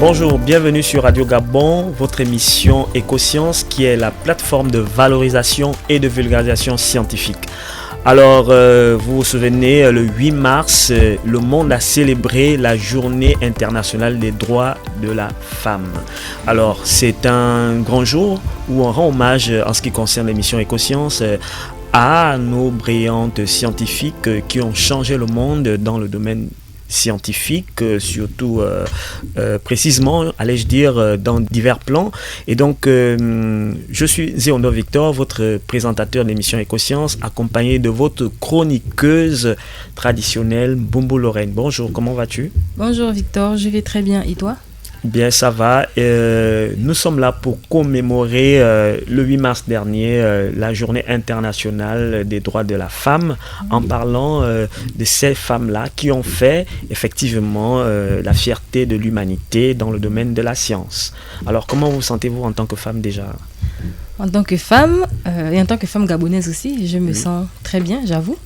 Bonjour, bienvenue sur Radio Gabon, votre émission Écosciences qui est la plateforme de valorisation et de vulgarisation scientifique. Alors, vous vous souvenez, le 8 mars, le monde a célébré la Journée internationale des droits de la femme. Alors, c'est un grand jour où on rend hommage, en ce qui concerne l'émission Écosciences, à nos brillantes scientifiques qui ont changé le monde dans le domaine scientifique, surtout précisément, allais-je dire, dans divers plans. Et donc, je suis Zéondo Victor, votre présentateur de l'émission Écosciences, accompagné de votre chroniqueuse traditionnelle, Bumbu Lorraine. Bonjour, comment vas-tu? Bonjour Victor, je vais très bien. Et toi? Bien, ça va. Nous sommes là pour commémorer le 8 mars dernier la journée internationale des droits de la femme, en parlant de ces femmes-là qui ont fait effectivement la fierté de l'humanité dans le domaine de la science. Alors, comment vous sentez-vous en tant que femme déjà? En tant que femme, et en tant que femme gabonaise aussi, je me sens très bien, j'avoue.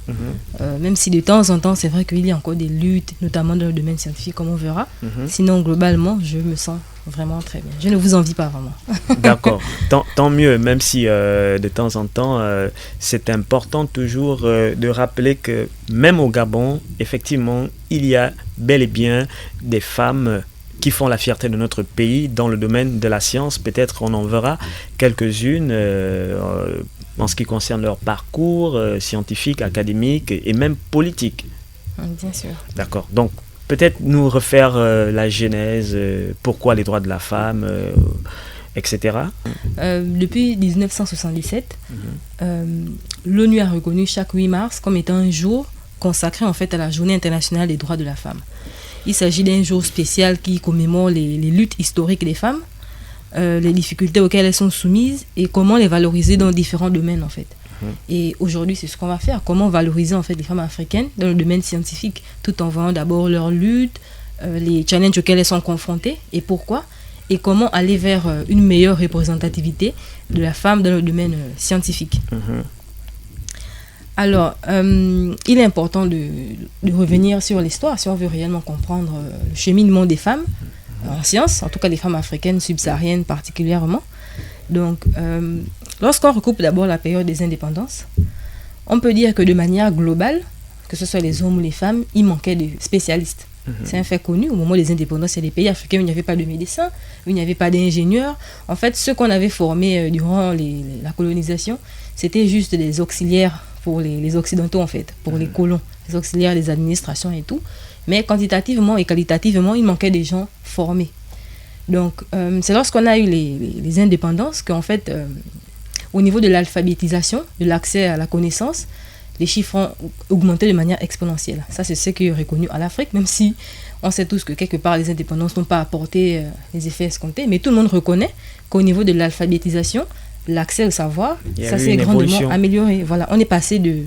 Même si de temps en temps, c'est vrai qu'il y a encore des luttes, notamment dans le domaine scientifique, comme on verra. Sinon, globalement, je me sens vraiment très bien. Je ne vous envie pas vraiment. D'accord, tant mieux, même si de temps en temps, c'est important toujours de rappeler que même au Gabon, effectivement, il y a bel et bien des femmes qui font la fierté de notre pays dans le domaine de la science. Peut-être on en verra quelques-unes en ce qui concerne leur parcours scientifique, académique et même politique. Bien sûr. D'accord. Donc, peut-être nous refaire la genèse, pourquoi les droits de la femme, etc. Depuis 1977, l'ONU a reconnu chaque 8 mars comme étant un jour consacré en fait à la Journée internationale des droits de la femme. Il s'agit d'un jour spécial qui commémore les luttes historiques des femmes, les difficultés auxquelles elles sont soumises et comment les valoriser dans différents domaines en fait. Et aujourd'hui, c'est ce qu'on va faire, comment valoriser en fait les femmes africaines dans le domaine scientifique, tout en voyant d'abord leurs luttes, les challenges auxquels elles sont confrontées et pourquoi, et comment aller vers une meilleure représentativité de la femme dans le domaine scientifique. Alors, il est important de revenir sur l'histoire si on veut réellement comprendre le cheminement des femmes en sciences, en tout cas les femmes africaines subsahariennes particulièrement. Donc, lorsqu'on recoupe d'abord la période des indépendances, on peut dire que de manière globale, que ce soit les hommes ou les femmes, il manquait de spécialistes. C'est un fait connu. Au moment des indépendances, il y a des pays africains où il n'y avait pas de médecins, où il n'y avait pas d'ingénieurs. En fait, ceux qu'on avait formés durant la colonisation, c'était juste des auxiliaires pour les Occidentaux en fait, pour les colons, les auxiliaires des administrations et tout. Mais quantitativement et qualitativement, il manquait des gens formés. Donc, c'est lorsqu'on a eu les indépendances qu'en fait, au niveau de l'alphabétisation, de l'accès à la connaissance, les chiffres ont augmenté de manière exponentielle. Ça, c'est ce qui est reconnu à l'Afrique, même si on sait tous que quelque part, les indépendances n'ont pas apporté les effets escomptés. Mais tout le monde reconnaît qu'au niveau de l'alphabétisation, l'accès au savoir, ça s'est grandement amélioré. Voilà, on est passé de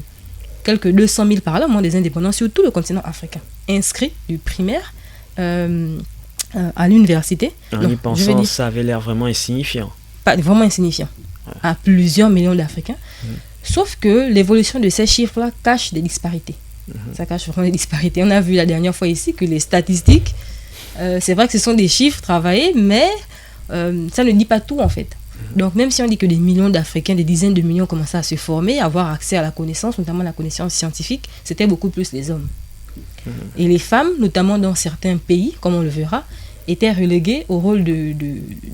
quelques 200 000 par là, moins des indépendants sur tout le continent africain, inscrits du primaire à l'université. En y pensant, ça avait l'air vraiment insignifiant. Pas vraiment insignifiant, à plusieurs millions d'Africains. Sauf que l'évolution de ces chiffres-là cache des disparités. Ça cache vraiment des disparités. On a vu la dernière fois ici que les statistiques, c'est vrai que ce sont des chiffres travaillés, mais ça ne dit pas tout en fait. Donc même si on dit que des millions d'Africains, des dizaines de millions commençaient à se former, à avoir accès à la connaissance, notamment la connaissance scientifique, c'était beaucoup plus les hommes. Et les femmes, notamment dans certains pays, comme on le verra, étaient reléguées au rôle de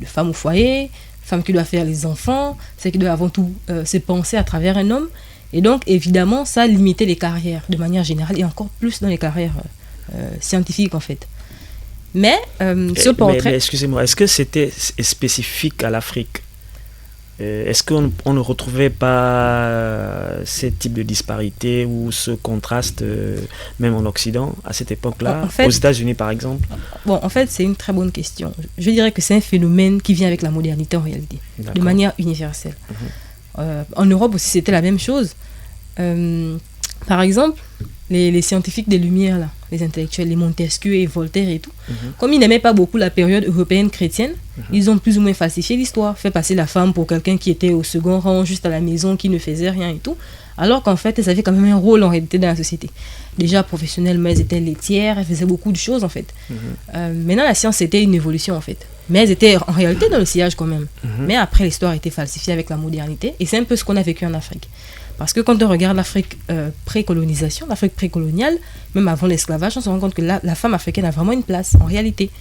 femmes au foyer, femmes qui doivent faire les enfants, celles qui doivent avant tout se penser à travers un homme. Et donc évidemment, ça limitait les carrières de manière générale et encore plus dans les carrières scientifiques en fait. Mais ce portrait... Mais excusez-moi, est-ce que c'était spécifique à l'Afrique? Est-ce qu'on ne retrouvait pas ce type de disparité ou ce contraste même en Occident à cette époque-là, en fait, aux États-Unis par exemple? Bon, en fait, c'est une très bonne question. Je dirais que c'est un phénomène qui vient avec la modernité en réalité, de manière universelle. En Europe aussi, c'était la même chose. Par exemple, les scientifiques des Lumières, là, les intellectuels, les Montesquieu et Voltaire et tout, comme ils n'aimaient pas beaucoup la période européenne chrétienne, ils ont plus ou moins falsifié l'histoire, fait passer la femme pour quelqu'un qui était au second rang, juste à la maison, qui ne faisait rien et tout, alors qu'en fait, elles avaient quand même un rôle en réalité dans la société. Déjà professionnellement, elles étaient laitières, elles faisaient beaucoup de choses en fait. Maintenant, la science, c'était une évolution en fait. Mais elles étaient en réalité dans le sillage quand même. Mais après, l'histoire a été falsifiée avec la modernité, et c'est un peu ce qu'on a vécu en Afrique. Parce que quand on regarde l'Afrique pré-colonisation, l'Afrique pré-coloniale, même avant l'esclavage, on se rend compte que la femme africaine a vraiment une place, en réalité.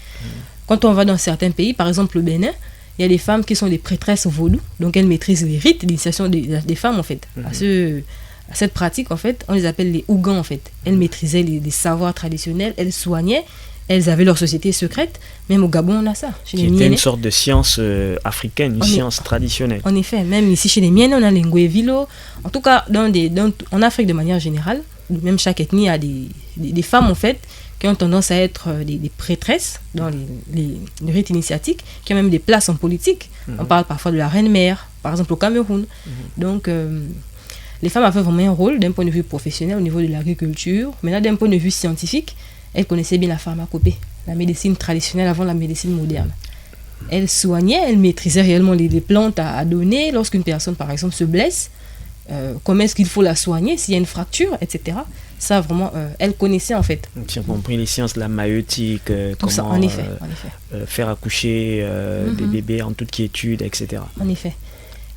Quand on va dans certains pays, par exemple le Bénin, il y a des femmes qui sont des prêtresses vaudou, donc elles maîtrisent les rites d'initiation des femmes, en fait. À cette pratique, en fait, on les appelle les Ougans, en fait. Elles maîtrisaient les savoirs traditionnels, elles soignaient, elles avaient leur société secrète. Même au Gabon, on a ça. Qui était une sorte de science africaine, une science traditionnelle. En effet, même ici chez les Miennes, on a les Ngwevilo. En tout cas, en Afrique de manière générale, même chaque ethnie a des femmes, en fait, qui ont tendance à être des prêtresses dans les rites initiatiques, qui ont même des places en politique. On parle parfois de la reine-mère, par exemple au Cameroun. Donc, les femmes avaient vraiment un rôle d'un point de vue professionnel au niveau de l'agriculture. Maintenant, d'un point de vue scientifique, elles connaissaient bien la pharmacopée, la médecine traditionnelle avant la médecine moderne. Elles soignaient, elles maîtrisaient réellement les plantes à donner. Lorsqu'une personne, par exemple, se blesse, comment est-ce qu'il faut la soigner, s'il y a une fracture, etc. Ça, vraiment, elles connaissaient en fait. Tu as compris les sciences de la maïeutique, tout comment ça, en effet. faire accoucher des bébés en toute quiétude, etc. En effet.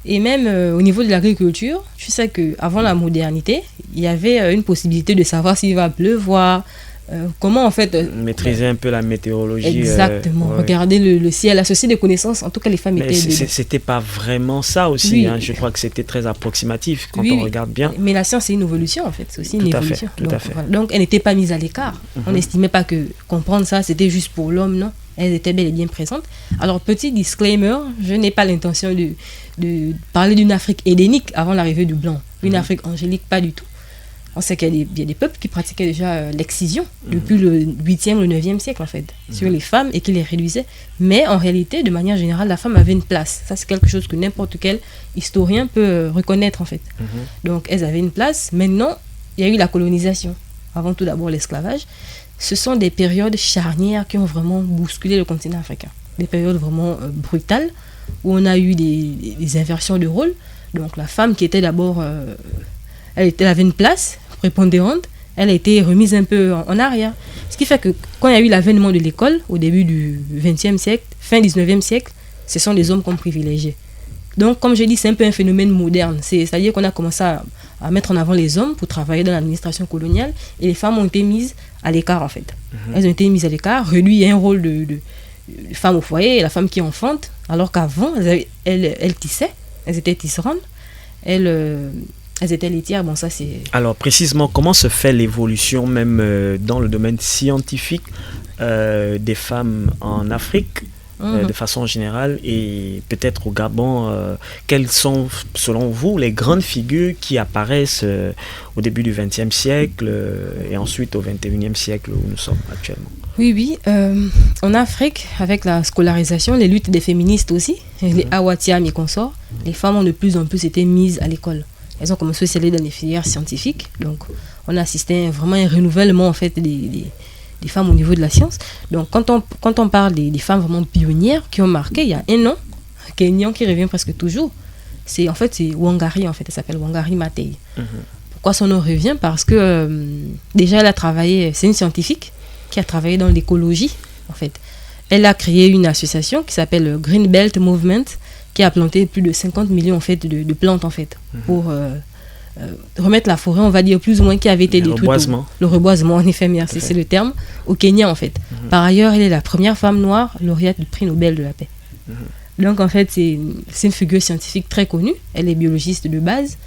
Et même au niveau de l'agriculture, tu sais qu'avant la modernité, il y avait une possibilité de savoir s'il va pleuvoir, comment en fait... maîtriser un peu la météorologie. Exactement, regarder le ciel, associer des connaissances. En tout cas, les femmes étaient... C'était pas vraiment ça aussi. Oui. Je crois que c'était très approximatif quand on regarde bien. Mais la science, c'est une évolution en fait. C'est aussi une évolution. Tout à fait. Voilà. Donc, elle n'était pas mise à l'écart. On n'estimait pas que comprendre ça, c'était juste pour l'homme, non. Elles étaient bel et bien présentes. Alors, petit disclaimer, je n'ai pas l'intention de parler d'une Afrique édénique avant l'arrivée du blanc. Une Afrique angélique, pas du tout. On sait qu'il y a des peuples qui pratiquaient déjà l'excision depuis le 8e ou le 9e siècle, en fait, sur les femmes et qui les réduisaient. Mais en réalité, de manière générale, la femme avait une place. Ça, c'est quelque chose que n'importe quel historien peut reconnaître, en fait. Donc, elles avaient une place. Maintenant, il y a eu la colonisation. Avant tout d'abord, l'esclavage. Ce sont des périodes charnières qui ont vraiment bousculé le continent africain. Des périodes vraiment brutales, où on a eu des inversions de rôle. Donc, la femme qui était d'abord... elle avait une place prépondérante, elle a été remise un peu en arrière. Ce qui fait que quand il y a eu l'avènement de l'école, au début du XXe siècle, fin 19e siècle, ce sont les hommes comme privilégiés. Donc, comme je dis, c'est un peu un phénomène moderne. C'est-à-dire qu'on a commencé à mettre en avant les hommes pour travailler dans l'administration coloniale, et les femmes ont été mises à l'écart, en fait. Elles ont été mises à l'écart, réduit à un rôle de femme au foyer, la femme qui enfante, alors qu'avant, elles tissaient, elles étaient tisserandes, elles étaient laitières, bon ça c'est... Alors précisément, comment se fait l'évolution même dans le domaine scientifique des femmes en Afrique de façon générale et peut-être au Gabon? Quelles sont selon vous les grandes figures qui apparaissent au début du XXe siècle et ensuite au XXIe siècle où nous sommes actuellement? Oui, en Afrique, avec la scolarisation, les luttes des féministes aussi, les Awatiam et consorts, les femmes ont de plus en plus été mises à l'école. Elles ont commencé à aller dans les filières scientifiques. Donc, on a assisté vraiment à un renouvellement en fait, des femmes au niveau de la science. Donc, quand on parle des femmes vraiment pionnières qui ont marqué, il y a un nom, Kenyan, qui revient presque toujours. C'est Wangari, en fait. Elle s'appelle Wangari Maathai. Pourquoi son nom revient? Parce que déjà, elle a travaillé, c'est une scientifique qui a travaillé dans l'écologie, en fait. Elle a créé une association qui s'appelle Green Belt Movement, qui a planté plus de 50 millions en fait, de plantes en fait, pour remettre la forêt, on va dire plus ou moins, qui avait été détruite. Le reboisement, en effet, merci, c'est le terme, au Kenya en fait. Par ailleurs, elle est la première femme noire lauréate du prix Nobel de la paix. Donc en fait, c'est une figure scientifique très connue, elle est biologiste de base,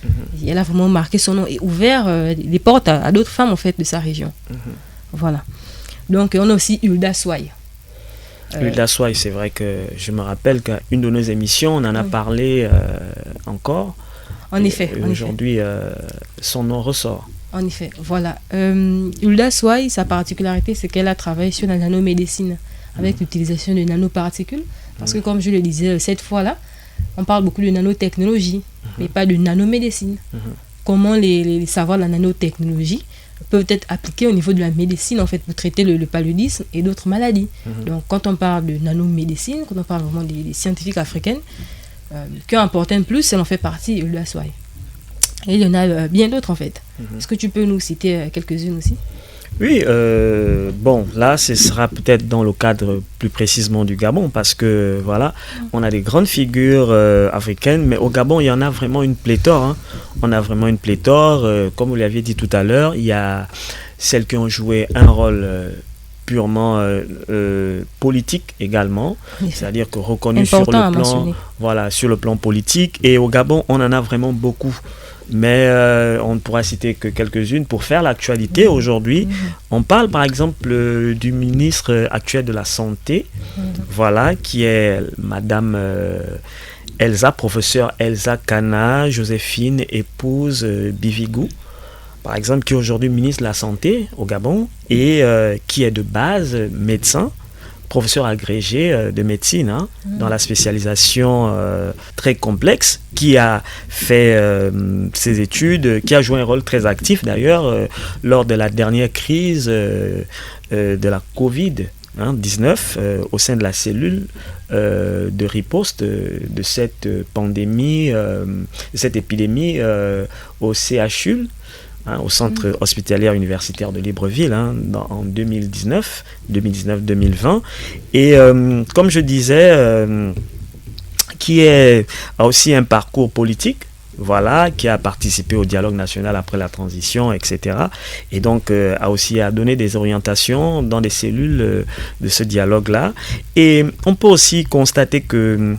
et elle a vraiment marqué son nom et ouvert les portes à d'autres femmes en fait, de sa région. Voilà. Donc on a aussi Hulda Swai. Hulda Swai, c'est vrai que je me rappelle qu'à une de nos émissions, on en a parlé encore. En effet. Aujourd'hui, son nom ressort. En effet, voilà. Hulda Swai, sa particularité, c'est qu'elle a travaillé sur la nanomédecine avec l'utilisation de nanoparticules. Parce que comme je le disais cette fois-là, on parle beaucoup de nanotechnologie, mais pas de nanomédecine. comment les savoirs de la nanotechnologie peuvent être appliqués au niveau de la médecine, en fait, pour traiter le paludisme et d'autres maladies. Donc, quand on parle de nanomédecine, quand on parle vraiment des scientifiques africaines, qui ont apporté un plus, elle en fait partie, Hulda Swai. Et il y en a bien d'autres, en fait. Est-ce que tu peux nous citer quelques-unes aussi? Oui, bon, là, ce sera peut-être dans le cadre plus précisément du Gabon, parce que, voilà, on a des grandes figures africaines, mais au Gabon, il y en a vraiment une pléthore. Hein. On a vraiment une pléthore. Comme vous l'aviez dit tout à l'heure, il y a celles qui ont joué un rôle purement politique également, c'est-à-dire que reconnu sur le plan, voilà, sur le plan politique. Et au Gabon, on en a vraiment beaucoup. Mais on ne pourra citer que quelques-unes pour faire l'actualité. Aujourd'hui, on parle par exemple du ministre actuel de la Santé, voilà, qui est Madame professeure Elsa Kana Joséphine, épouse Bivigou, par exemple, qui est aujourd'hui ministre de la Santé au Gabon et qui est de base médecin, professeur agrégé de médecine, hein, dans la spécialisation très complexe, qui a fait ses études, qui a joué un rôle très actif d'ailleurs lors de la dernière crise de la Covid-19 au sein de la cellule de riposte de cette pandémie, de cette épidémie au CHU. Hein, au centre hospitalier universitaire de Libreville, hein, en 2019-2020. Et comme je disais, qui a aussi un parcours politique, voilà, qui a participé au dialogue national après la transition, etc. Et donc a aussi donné des orientations dans des cellules de ce dialogue-là. Et on peut aussi constater que,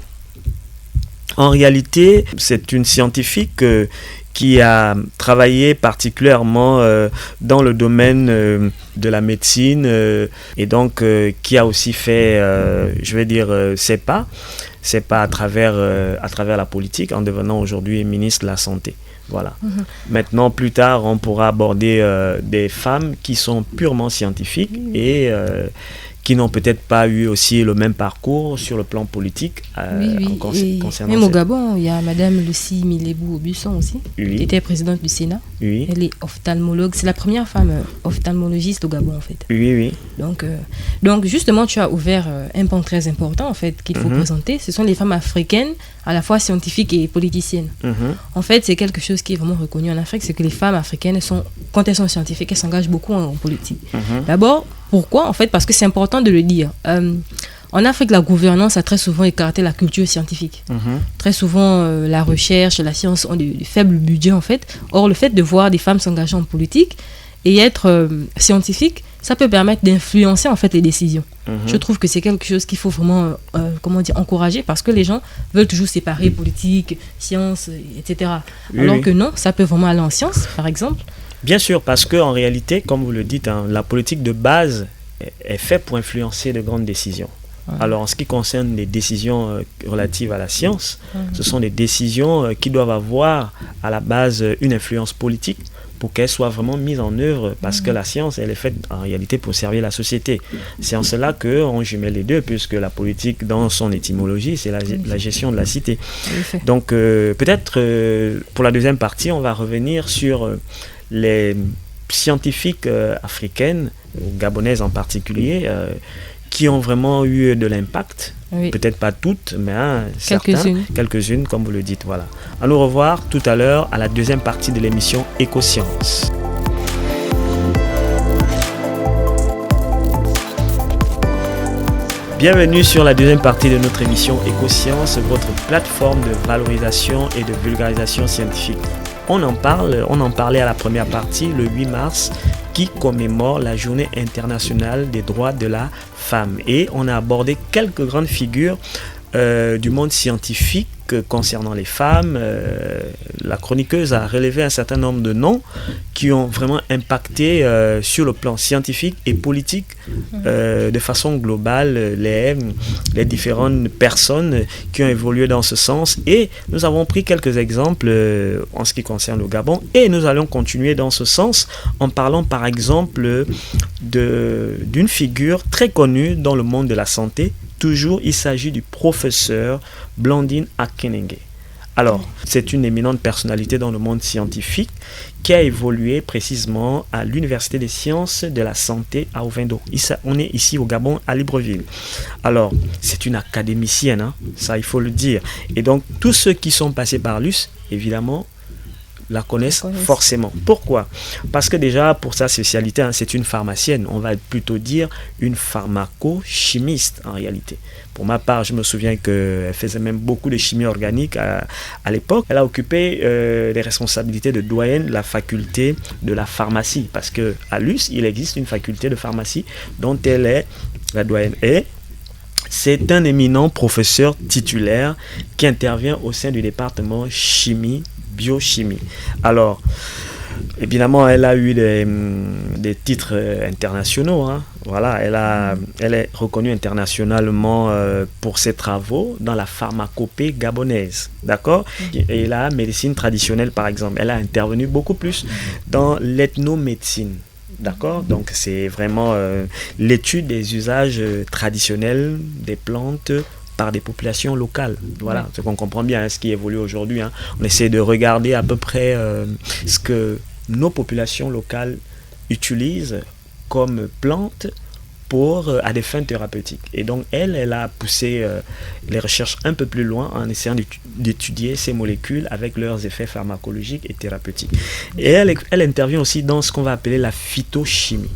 en réalité, c'est une scientifique qui a travaillé particulièrement dans le domaine de la médecine et donc qui a aussi fait, je vais dire, ses pas à travers la politique en devenant aujourd'hui ministre de la Santé. Voilà. Maintenant, plus tard, on pourra aborder des femmes qui sont purement scientifiques et qui n'ont peut-être pas eu aussi le même parcours sur le plan politique. Concernant même au Gabon, il y a Madame Lucie Milébou-Aubusson aussi, qui était présidente du Sénat. Oui. Elle est ophtalmologue. C'est la première femme ophtalmologiste au Gabon, en fait. Oui. Donc justement, tu as ouvert un pan très important, en fait, qu'il faut présenter. Ce sont les femmes africaines, à la fois scientifiques et politiciennes. En fait, c'est quelque chose qui est vraiment reconnu en Afrique, c'est que les femmes africaines, quand elles sont scientifiques, elles s'engagent beaucoup en politique. D'abord, pourquoi? En fait, parce que c'est important de le dire. En Afrique, la gouvernance a très souvent écarté la culture scientifique. Très souvent, la recherche, la science ont de faibles budgets, en fait. Or, le fait de voir des femmes s'engager en politique et être scientifique, ça peut permettre d'influencer, en fait, les décisions. Je trouve que c'est quelque chose qu'il faut vraiment encourager, parce que les gens veulent toujours séparer politique, science, etc. Alors que non, ça peut vraiment aller en science, par exemple. Bien sûr, parce qu'en réalité, comme vous le dites, hein, la politique de base est faite pour influencer de grandes décisions. Alors, en ce qui concerne les décisions relatives à la science, ce sont des décisions qui doivent avoir à la base une influence politique pour qu'elles soient vraiment mises en œuvre, parce que la science, elle est faite en réalité pour servir la société. C'est en cela qu'on jumelle les deux, puisque la politique, dans son étymologie, c'est la gestion de la cité. Donc, peut-être, pour la deuxième partie, on va revenir sur les scientifiques africaines, gabonaises en particulier, qui ont vraiment eu de l'impact. Peut-être pas toutes, mais quelques-unes, comme vous le dites. Voilà. À nous revoir tout à l'heure à la deuxième partie de l'émission Écosciences. Bienvenue sur la deuxième partie de notre émission Écosciences, votre plateforme de valorisation et de vulgarisation scientifique. On en parlait à la première partie, le 8 mars, qui commémore la Journée internationale des droits de la femme. Et on a abordé quelques grandes figures du monde scientifique concernant les femmes. La chroniqueuse a relevé un certain nombre de noms qui ont vraiment impacté sur le plan scientifique et politique de façon globale les différentes personnes qui ont évolué dans ce sens. Et nous avons pris quelques exemples en ce qui concerne le Gabon, et nous allons continuer dans ce sens en parlant par exemple d'une figure très connue dans le monde de la santé. Toujours, il s'agit du professeur Blandine Akinenge. Alors, c'est une éminente personnalité dans le monde scientifique qui a évolué précisément à l'Université des sciences de la santé à Ovendo. On est ici au Gabon, à Libreville. Alors, c'est une académicienne, hein, ça il faut le dire. Et donc, tous ceux qui sont passés par l'US, évidemment, la connaissent forcément. Pourquoi? Parce que déjà, pour sa spécialité, hein, c'est une pharmacienne. On va plutôt dire une pharmaco-chimiste en réalité. Pour ma part, je me souviens qu'elle faisait même beaucoup de chimie organique à l'époque. Elle a occupé les responsabilités de doyenne de la faculté de la pharmacie. Parce qu'à l'US, il existe une faculté de pharmacie dont elle est la doyenne. Et c'est un éminent professeur titulaire qui intervient au sein du département chimie biochimie. Alors, évidemment, elle a eu des titres internationaux. Hein. Voilà, elle est reconnue internationalement pour ses travaux dans la pharmacopée gabonaise. D'accord? Et la médecine traditionnelle, par exemple. Elle a intervenu beaucoup plus dans l'ethnomédecine. D'accord? Donc, c'est vraiment l'étude des usages traditionnels des plantes par des populations locales. Voilà, ce qu'on comprend bien, hein, ce qui évolue aujourd'hui. Hein. On essaie de regarder à peu près ce que nos populations locales utilisent comme plantes à des fins thérapeutiques. Et donc, elle a poussé les recherches un peu plus loin en essayant d'étudier ces molécules avec leurs effets pharmacologiques et thérapeutiques. Et elle intervient aussi dans ce qu'on va appeler la phytochimie.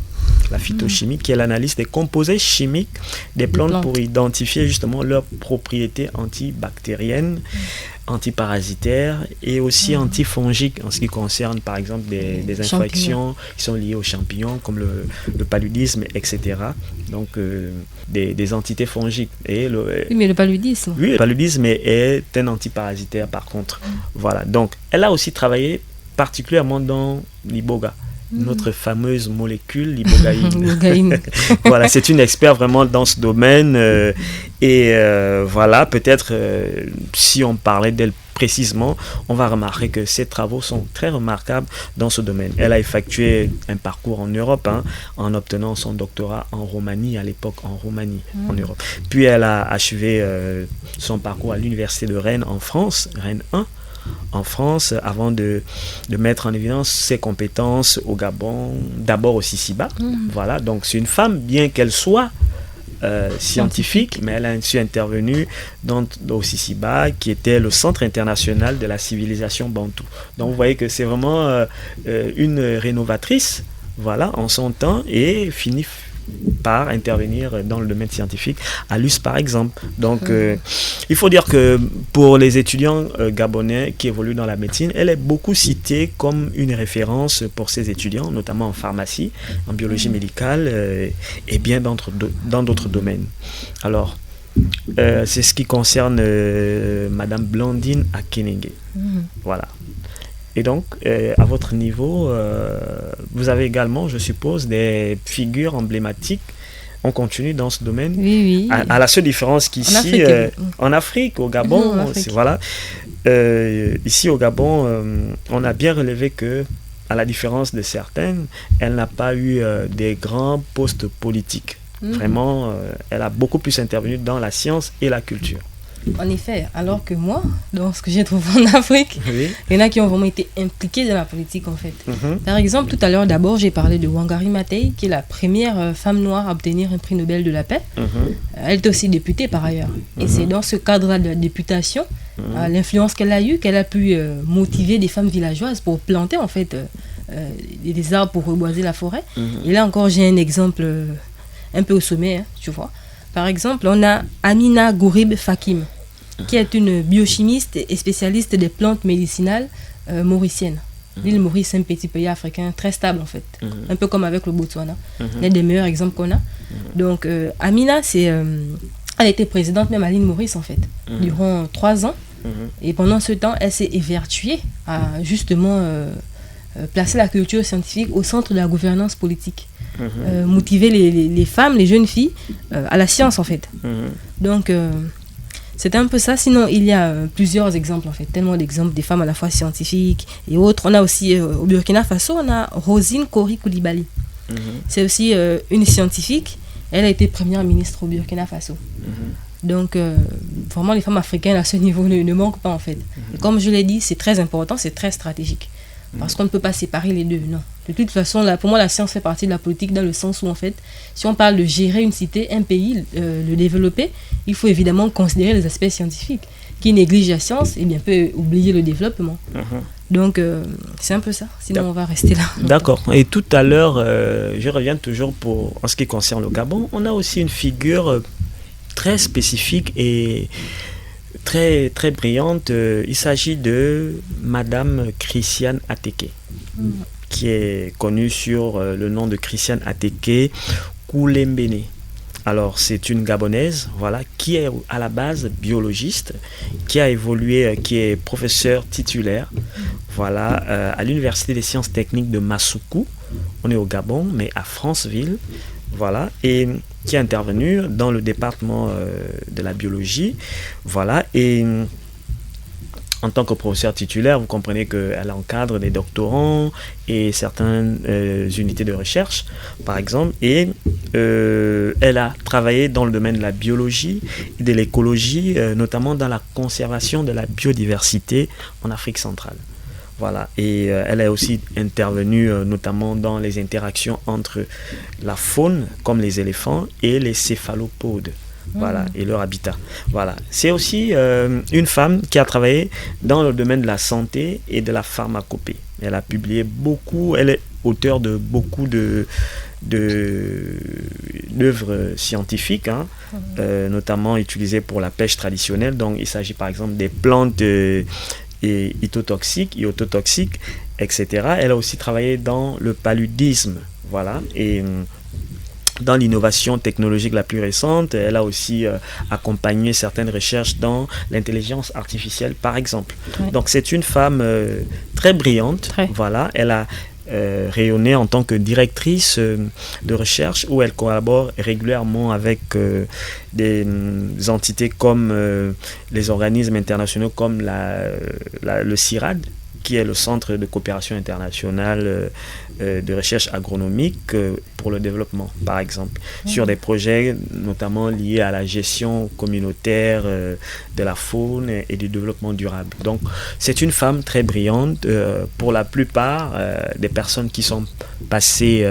La phytochimie, qui est l'analyse des composés chimiques des plantes pour identifier justement leurs propriétés antibactériennes, antiparasitaires et aussi antifongiques en ce qui concerne par exemple des infections qui sont liées aux champignons comme le paludisme, etc. Donc des entités fongiques. Oui, mais le paludisme. Oui, le paludisme est un antiparasitaire par contre. Voilà. Donc elle a aussi travaillé particulièrement dans l'iboga. Notre fameuse molécule, l'ibogaïne. Voilà, c'est une experte vraiment dans ce domaine. Voilà, peut-être si on parlait d'elle précisément, on va remarquer que ses travaux sont très remarquables dans ce domaine. Elle a effectué un parcours en Europe, hein, en obtenant son doctorat en Roumanie, à l'époque en Roumanie, en Europe. Puis elle a achevé son parcours à l'université de Rennes en France, Rennes 1. En France, avant de mettre en évidence ses compétences au Gabon, d'abord au Sisiba. Voilà, donc c'est une femme, bien qu'elle soit scientifique, mais elle a ainsi intervenu au Sisiba, qui était le centre international de la civilisation bantoue. Donc vous voyez que c'est vraiment une rénovatrice, voilà, en son temps, et finit par intervenir dans le domaine scientifique à l'US par exemple. Donc il faut dire que pour les étudiants gabonais qui évoluent dans la médecine, elle est beaucoup citée comme une référence pour ces étudiants, notamment en pharmacie, en biologie médicale et bien dans d'autres domaines. Alors c'est ce qui concerne Madame Blandine Akinenge. Voilà. Et donc, à votre niveau, vous avez également, je suppose, des figures emblématiques. On continue dans ce domaine. Oui. À la seule différence qu'ici, en Afrique, au Gabon, voilà. Ici au Gabon, on a bien relevé que, à la différence de certaines, elle n'a pas eu des grands postes politiques. Vraiment, elle a beaucoup plus intervenu dans la science et la culture. En effet, alors que moi, dans ce que j'ai trouvé en Afrique, il y en a qui ont vraiment été impliqués dans la politique en fait. Par exemple, tout à l'heure, d'abord, j'ai parlé de Wangari Maathai, qui est la première femme noire à obtenir un prix Nobel de la paix. Elle était aussi députée par ailleurs. Et c'est dans ce cadre-là de la députation, l'influence qu'elle a eue, qu'elle a pu motiver des femmes villageoises pour planter en fait des arbres pour reboiser la forêt. Et là encore, j'ai un exemple un peu au sommet, hein, tu vois. Par exemple, on a Amina Gourib Fakim, qui est une biochimiste et spécialiste des plantes médicinales mauriciennes. L'île Maurice, c'est un petit pays africain très stable en fait, un peu comme avec le Botswana. L'un des meilleurs exemples qu'on a. Donc, Amina, elle a été présidente même à l'île Maurice en fait, durant 3 ans. Et pendant ce temps, elle s'est évertuée à justement placer la culture scientifique au centre de la gouvernance politique. Motiver les femmes, les jeunes filles à la science en fait. Donc c'est un peu ça. Sinon il y a plusieurs exemples en fait, tellement d'exemples des femmes à la fois scientifiques et autres. On a aussi au Burkina Faso, on a Rosine Kori Koulibaly. C'est aussi une scientifique. Elle a été première ministre au Burkina Faso. Donc, vraiment, les femmes africaines à ce niveau ne manquent pas, en fait. Et comme je l'ai dit, c'est très important, c'est très stratégique. Parce qu'on ne peut pas séparer les deux, non. De toute façon, pour moi, la science fait partie de la politique dans le sens où, en fait, si on parle de gérer une cité, un pays, le développer, il faut évidemment considérer les aspects scientifiques. Qui néglige la science, eh bien, peut oublier le développement. Donc, c'est un peu ça. Sinon, on va rester là. D'accord. Et tout à l'heure, je reviens toujours en ce qui concerne le Gabon. On a aussi une figure très spécifique et très, très brillante. Il s'agit de Madame Christiane Ateke, qui est connue sur le nom de Christiane Ateke Koulembene. Alors, c'est une Gabonaise, voilà, qui est à la base biologiste, qui a évolué, qui est professeure titulaire, voilà, à l'Université des sciences techniques de Massoukou. On est au Gabon, mais à Franceville, voilà, et qui est intervenue dans le département de la biologie, voilà, et en tant que professeur titulaire, vous comprenez qu'elle encadre des doctorants et certaines unités de recherche, par exemple. Et elle a travaillé dans le domaine de la biologie et de l'écologie, notamment dans la conservation de la biodiversité en Afrique centrale. Voilà. Et elle est aussi intervenue notamment dans les interactions entre la faune, comme les éléphants, et les céphalopodes. Voilà, et leur habitat. Voilà. C'est aussi une femme qui a travaillé dans le domaine de la santé et de la pharmacopée. Elle a publié beaucoup, elle est auteure de beaucoup d'œuvres scientifiques, notamment utilisées pour la pêche traditionnelle. Donc, il s'agit par exemple des plantes iototoxiques, etc. Elle a aussi travaillé dans le paludisme. Voilà. Et dans l'innovation technologique la plus récente, elle a aussi accompagné certaines recherches dans l'intelligence artificielle, par exemple. Ouais. Donc, c'est une femme très brillante. Ouais. Voilà, elle a rayonné en tant que directrice de recherche où elle collabore régulièrement avec des entités comme les organismes internationaux comme le CIRAD, qui est le Centre de coopération internationale de recherche agronomique pour le développement, par exemple, sur des projets notamment liés à la gestion communautaire de la faune et du développement durable. Donc, c'est une femme très brillante. Pour la plupart des personnes qui sont passées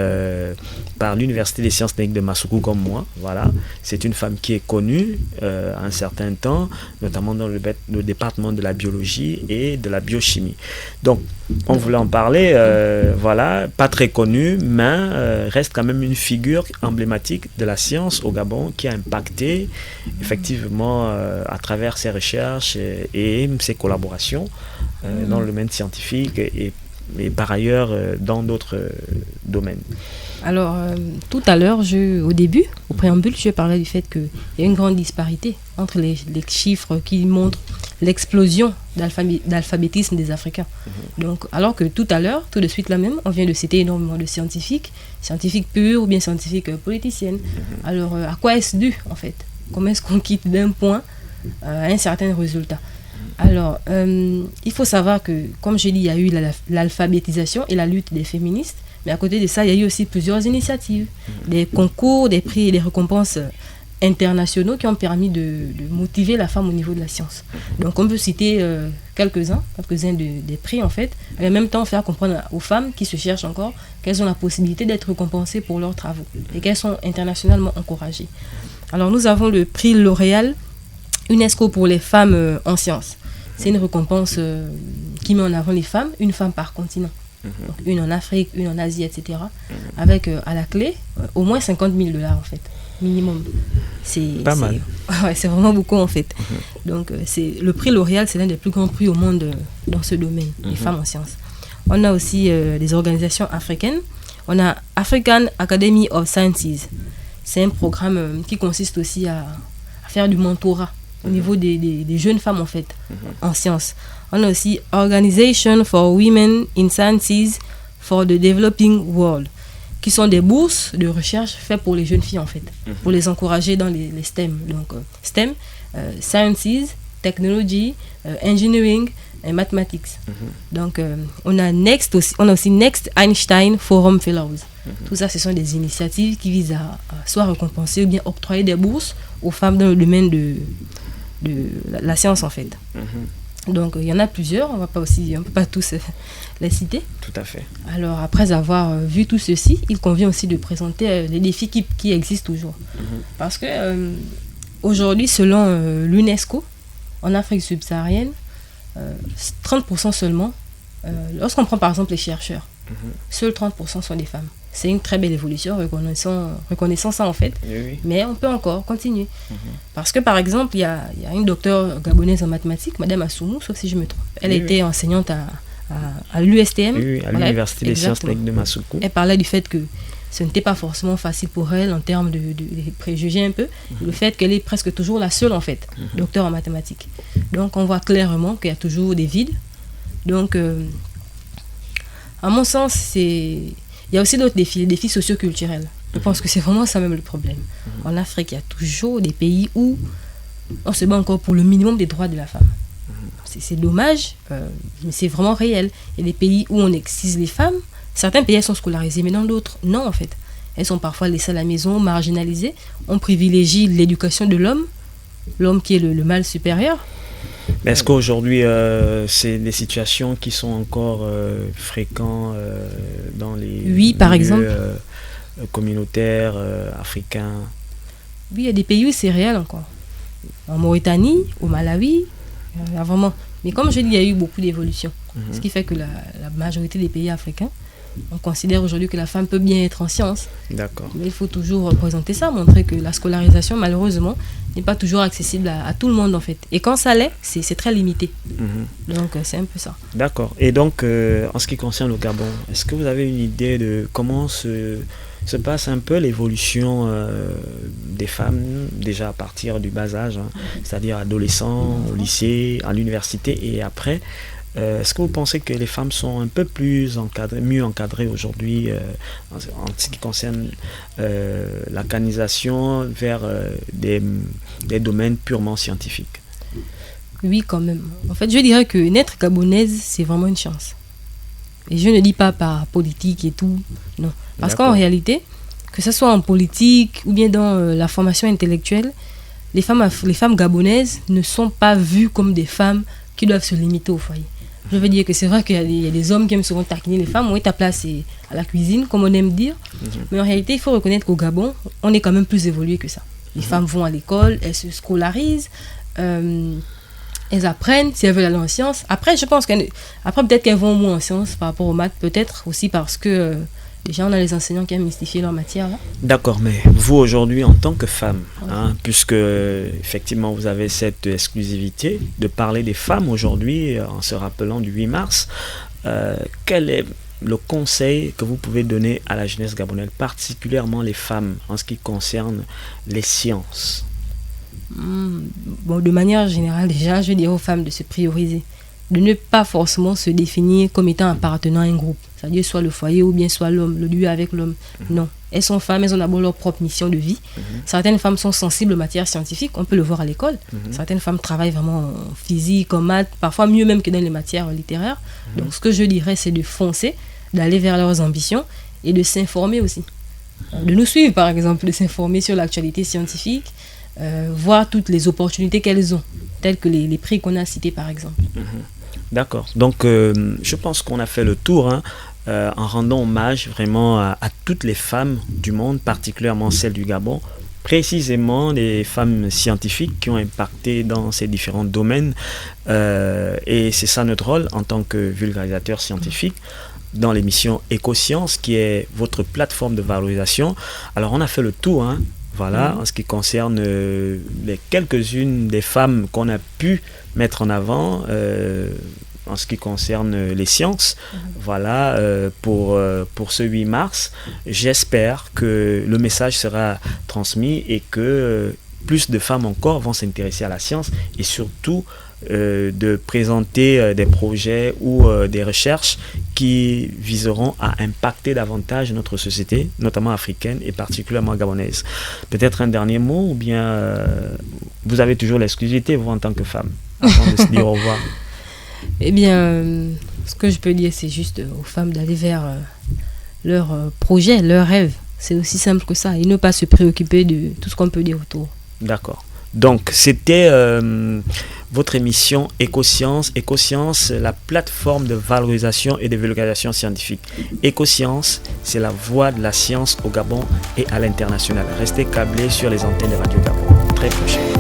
par l'Université des sciences techniques de Massoukou comme moi, voilà, c'est une femme qui est connue un certain temps, notamment dans le département de la biologie et de la biochimie. Donc, on voulait en parler, voilà, pas très connue, mais reste quand même une figure emblématique de la science au Gabon qui a impacté effectivement à travers ses recherches et ses collaborations dans le domaine scientifique et par ailleurs dans d'autres domaines. Alors, tout à l'heure, au début, au préambule, je parlais du fait qu'il y a une grande disparité entre les chiffres qui montrent l'explosion d'alphabétisme des Africains. Donc, alors que tout à l'heure, tout de suite là même, on vient de citer énormément de scientifiques purs ou bien scientifiques politiciennes. Alors, à quoi est-ce dû, en fait? Comment est-ce qu'on quitte d'un point à un certain résultat? Alors, il faut savoir que, comme je dis, il y a eu l'alphabétisation et la lutte des féministes. Mais à côté de ça, il y a eu aussi plusieurs initiatives, des concours, des prix et des récompenses internationaux qui ont permis de motiver la femme au niveau de la science. Donc on peut citer quelques-uns des prix en fait, et en même temps faire comprendre aux femmes qui se cherchent encore qu'elles ont la possibilité d'être récompensées pour leurs travaux et qu'elles sont internationalement encouragées. Alors nous avons le prix L'Oréal UNESCO pour les femmes en sciences. C'est une récompense qui met en avant les femmes, une femme par continent. Donc, une en Afrique, une en Asie, etc. Avec à la clé au moins $50 000 en fait, minimum. C'est pas mal. Ouais, c'est vraiment beaucoup en fait. Donc le prix L'Oréal, c'est l'un des plus grands prix au monde dans ce domaine, les femmes en sciences. On a aussi des organisations africaines. On a African Academy of Sciences. C'est un programme qui consiste aussi à faire du mentorat au niveau des jeunes femmes en fait, en sciences. On a aussi Organization for Women in Sciences for the Developing World, qui sont des bourses de recherche faites pour les jeunes filles en fait, pour les encourager dans les STEM. Donc STEM, Sciences, Technology, Engineering, and Mathematics. Donc, on a aussi Next Einstein Forum Fellows. Tout ça, ce sont des initiatives qui visent à soit récompenser ou bien octroyer des bourses aux femmes dans le domaine de la science, en fait. Donc, il y en a plusieurs, on ne peut pas tous les citer. Tout à fait. Alors, après avoir vu tout ceci, il convient aussi de présenter les défis qui existent toujours. Parce que aujourd'hui, selon l'UNESCO, en Afrique subsaharienne, 30% seulement, lorsqu'on prend par exemple les chercheurs, seuls 30% sont des femmes. C'est une très belle évolution, reconnaissant ça en fait, oui. Mais on peut encore continuer. Parce que par exemple, il y a une docteure gabonaise en mathématiques, Madame Assoumou, sauf si je me trompe. Elle était enseignante à l'USTM. Oui, à l'Université des Sciences Techniques de Massoukou. Elle parlait du fait que ce n'était pas forcément facile pour elle en termes de préjugés un peu. Le fait qu'elle est presque toujours la seule en fait, docteur en mathématiques. Donc on voit clairement qu'il y a toujours des vides. Donc à mon sens, il y a aussi d'autres défis, les défis socio-culturels. Je pense que c'est vraiment ça même le problème. En Afrique, il y a toujours des pays où on se bat encore pour le minimum des droits de la femme. C'est dommage, mais c'est vraiment réel. Il y a des pays où on excise les femmes. Certains pays, elles sont scolarisées, mais dans d'autres, non en fait. Elles sont parfois laissées à la maison, marginalisées. On privilégie l'éducation de l'homme qui est le mâle supérieur. Mais est-ce qu'aujourd'hui, c'est des situations qui sont encore fréquentes dans les par exemple, communautaires africains? Oui, il y a des pays où c'est réel encore. En Mauritanie, au Malawi, vraiment. Mais comme je dis, il y a eu beaucoup d'évolutions. Ce qui fait que la majorité des pays africains, on considère aujourd'hui que la femme peut bien être en sciences. D'accord. Mais il faut toujours représenter ça, montrer que la scolarisation, malheureusement, n'est pas toujours accessible à tout le monde, en fait. Et quand ça l'est, c'est très limité. Donc, c'est un peu ça. D'accord. Et donc, en ce qui concerne le Gabon, est-ce que vous avez une idée de comment se passe un peu l'évolution des femmes, déjà à partir du bas âge, c'est-à-dire adolescents, au lycée, à l'université et après? Est-ce que vous pensez que les femmes sont un peu mieux encadrées aujourd'hui en ce qui concerne la canalisation vers des domaines purement scientifiques? Oui, quand même. En fait, je dirais que naître gabonaise, c'est vraiment une chance. Et je ne dis pas par politique et tout, non. Parce qu'en réalité, que ce soit en politique ou bien dans la formation intellectuelle, les femmes gabonaises ne sont pas vues comme des femmes qui doivent se limiter au foyer. Je veux dire que c'est vrai qu'il y a des hommes qui aiment souvent taquiner les femmes. Oui, ta place est à la cuisine, comme on aime dire. Mais en réalité, il faut reconnaître qu'au Gabon, on est quand même plus évolué que ça. Les femmes vont à l'école, elles se scolarisent, elles apprennent si elles veulent aller en sciences. Après, je pense peut-être qu'elles vont moins en sciences par rapport aux maths, peut-être aussi parce que déjà, on a les enseignants qui aiment mystifier leur matière. Là. D'accord, mais vous aujourd'hui, en tant que femme, puisque effectivement vous avez cette exclusivité de parler des femmes aujourd'hui, en se rappelant du 8 mars, quel est le conseil que vous pouvez donner à la jeunesse gabonaise, particulièrement les femmes, en ce qui concerne les sciences? Bon, de manière générale, déjà, je dirais aux femmes de se prioriser, de ne pas forcément se définir comme étant appartenant à un groupe, c'est-à-dire soit le foyer ou bien soit l'homme, le lieu avec l'homme. Non, elles sont femmes, elles ont d'abord leur propre mission de vie. Certaines femmes sont sensibles aux matières scientifiques, on peut le voir à l'école. Certaines femmes travaillent vraiment en physique, en maths, parfois mieux même que dans les matières littéraires. Donc ce que je dirais, c'est de foncer, d'aller vers leurs ambitions et de s'informer aussi. De nous suivre par exemple, de s'informer sur l'actualité scientifique, voir toutes les opportunités qu'elles ont, telles que les prix qu'on a cités par exemple. D'accord. Donc, je pense qu'on a fait le tour en rendant hommage vraiment à toutes les femmes du monde, particulièrement celles du Gabon, précisément les femmes scientifiques qui ont impacté dans ces différents domaines. Et c'est ça notre rôle en tant que vulgarisateur scientifique dans l'émission Écosciences, qui est votre plateforme de valorisation. Alors, on a fait le tour, voilà, en ce qui concerne les quelques-unes des femmes qu'on a pu mettre en avant en ce qui concerne les sciences. Voilà, pour ce 8 mars, j'espère que le message sera transmis et que plus de femmes encore vont s'intéresser à la science et surtout de présenter des projets ou des recherches qui viseront à impacter davantage notre société, notamment africaine et particulièrement gabonaise. Peut-être un dernier mot ou bien vous avez toujours l'exclusivité, vous, en tant que femme, avant de se dire au revoir? Eh bien, ce que je peux dire, c'est juste aux femmes d'aller vers leurs projets, leurs rêves. C'est aussi simple que ça. Et ne pas se préoccuper de tout ce qu'on peut dire autour. D'accord. Donc, c'était votre émission Écosciences. Écosciences, la plateforme de valorisation et de vulgarisation scientifique. Écosciences, c'est la voix de la science au Gabon et à l'international. Restez câblés sur les antennes de Radio Gabon. Très prochainement.